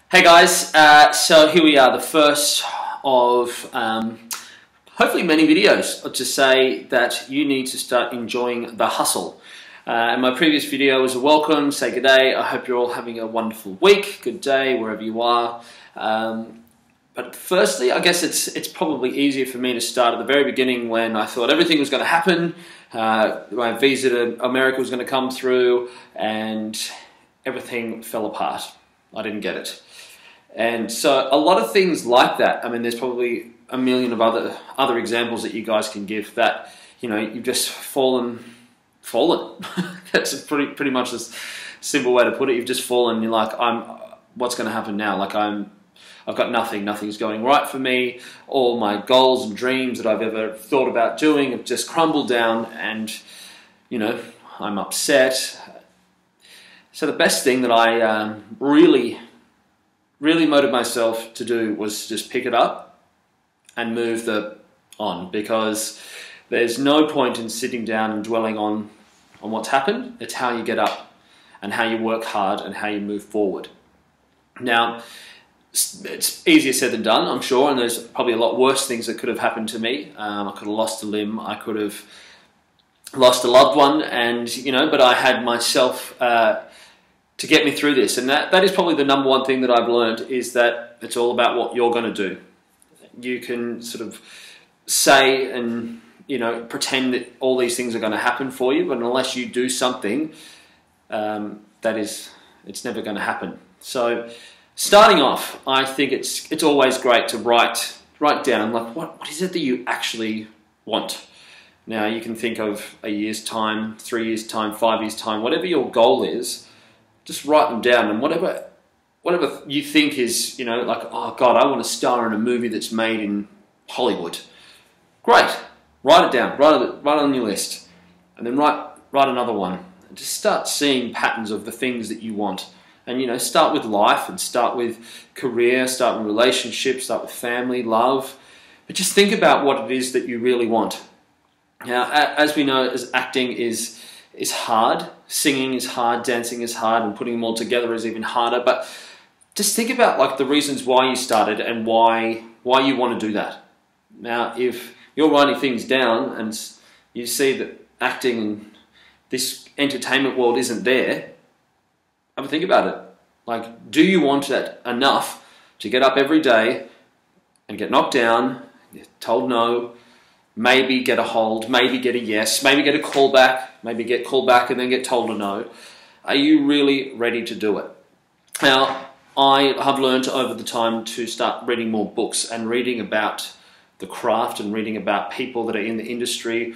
Hey guys, so here we are, the first of hopefully many videos to say that you need to start enjoying the hustle. In my previous video was a welcome, say good day. I hope you're all having a wonderful week, good day, wherever you are. But firstly, I guess it's probably easier for me to start at the very beginning when I thought everything was going to happen. My visa to America was going to come through and everything fell apart. I didn't get it. And so a lot of things like that, I mean, there's probably a million of other examples that you guys can give that, you know, you've just fallen. That's pretty much a simple way to put it. You've just fallen. You're like, what's going to happen now? Like I've got nothing. Nothing's going right for me. All my goals and dreams that I've ever thought about doing have just crumbled down, and you know, I'm upset. So the best thing that I really motivated myself to do was just pick it up and move on, because there's no point in sitting down and dwelling on what's happened. It's how you get up and how you work hard and how you move forward. Now, it's easier said than done, I'm sure, and there's probably a lot worse things that could have happened to me. I could have lost a limb, I could have lost a loved one, and you know, but I had myself to get me through this. And that is probably the number one thing that I've learned, is that it's all about what you're going to do. You can sort of say and, you know, pretend that all these things are going to happen for you, but unless you do something, it's never going to happen. So starting off, I think it's always great to write down, like, what is it that you actually want? Now, you can think of a year's time, 3 years' time, 5 years' time, whatever your goal is. Just write them down, and whatever you think is, you know, like, oh God, I want to star in a movie that's made in Hollywood. Great, write it down, write it on your list, and then write another one. And just start seeing patterns of the things that you want, and you know, start with life, and start with career, start with relationships, start with family, love, but just think about what it is that you really want. Now, as we know, as acting is hard. Singing is hard, dancing is hard, and putting them all together is even harder. But just think about like the reasons why you started and why you want to do that. Now, if you're writing things down and you see that acting and this entertainment world isn't there, have a think about it. Like, do you want that enough to get up every day and get knocked down, get told no, maybe get a hold, maybe get a yes, maybe get a call back, maybe get called back and then get told a no? Are you really ready to do it? Now, I have learned over the time to start reading more books and reading about the craft and reading about people that are in the industry.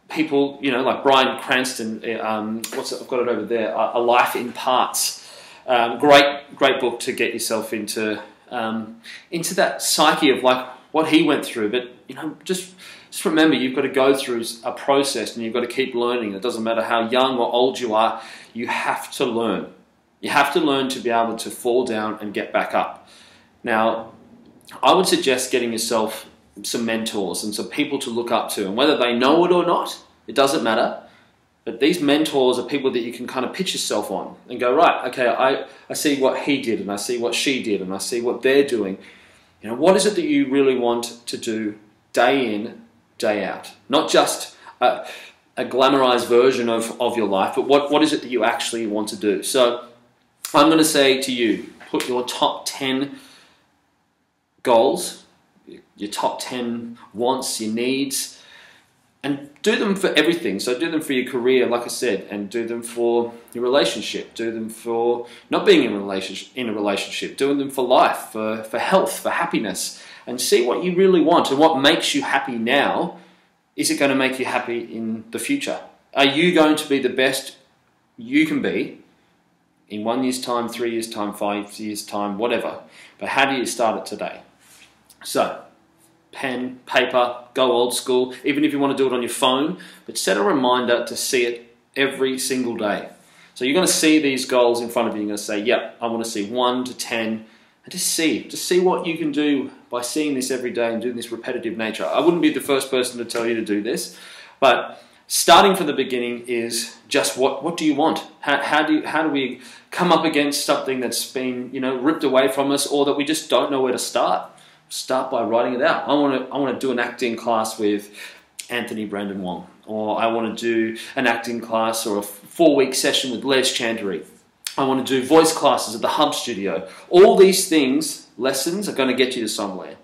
People, you know, like Bryan Cranston, I've got it over there, A Life in Parts. Great book to get yourself into that psyche of like what he went through. But you know, just remember, you've got to go through a process and you've got to keep learning. It doesn't matter how young or old you are, you have to learn. You have to learn to be able to fall down and get back up. Now, I would suggest getting yourself some mentors and some people to look up to, and whether they know it or not, it doesn't matter. But these mentors are people that you can kind of pitch yourself on and go, right, okay, I see what he did, and I see what she did, and I see what they're doing. You know, what is it that you really want to do day in, day out? Not just a glamorized version of your life, but what is it that you actually want to do? So I'm going to say to you, put your top 10 goals, your top 10 wants, your needs, and do them for everything. So do them for your career, like I said, and do them for your relationship. Do them for not being in a relationship. Doing them for life, for health, for happiness, and see what you really want and what makes you happy now. Is it going to make you happy in the future? Are you going to be the best you can be in 1 year's time, 3 years' time, 5 years' time, whatever? But how do you start it today? So, pen, paper, go old school, even if you want to do it on your phone, but set a reminder to see it every single day. So you're going to see these goals in front of you. You're going to say, yep, I want to see 1 to 10, and just see what you can do by seeing this every day and doing this repetitive nature. I wouldn't be the first person to tell you to do this, but starting from the beginning is just what do you want? How do we come up against something that's been, you know, ripped away from us, or that we just don't know where to start? Start by writing it out. I want to do an acting class with Anthony Brandon Wong, or I want to do an acting class or a 4-week session with Les Chantery. I want to do voice classes at the Hub Studio. All these things, lessons, are going to get you to somewhere.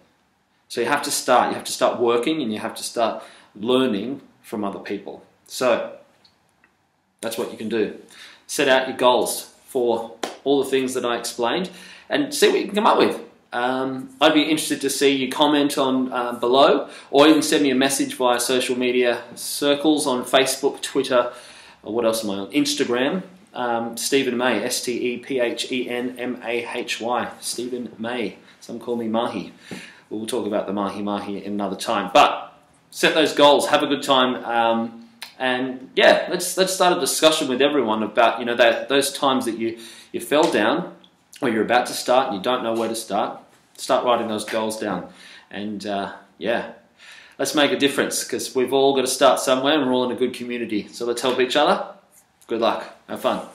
So you have to start. You have to start working, and you have to start learning from other people. So that's what you can do. Set out your goals for all the things that I explained and see what you can come up with. I'd be interested to see you comment on below, or even send me a message via social media circles on Facebook, Twitter, or what else am I on? Instagram. Stephen May, S-T-E-P-H-E-N-M-A-H-Y. Stephen May. Some call me Mahi. We'll talk about the Mahi Mahi in another time. But set those goals, have a good time, and yeah, let's start a discussion with everyone about, you know, those times that you fell down, or you're about to start and you don't know where to start. Start writing those goals down, and yeah, let's make a difference, because we've all got to start somewhere, and we're all in a good community. So let's help each other. Good luck. Have fun.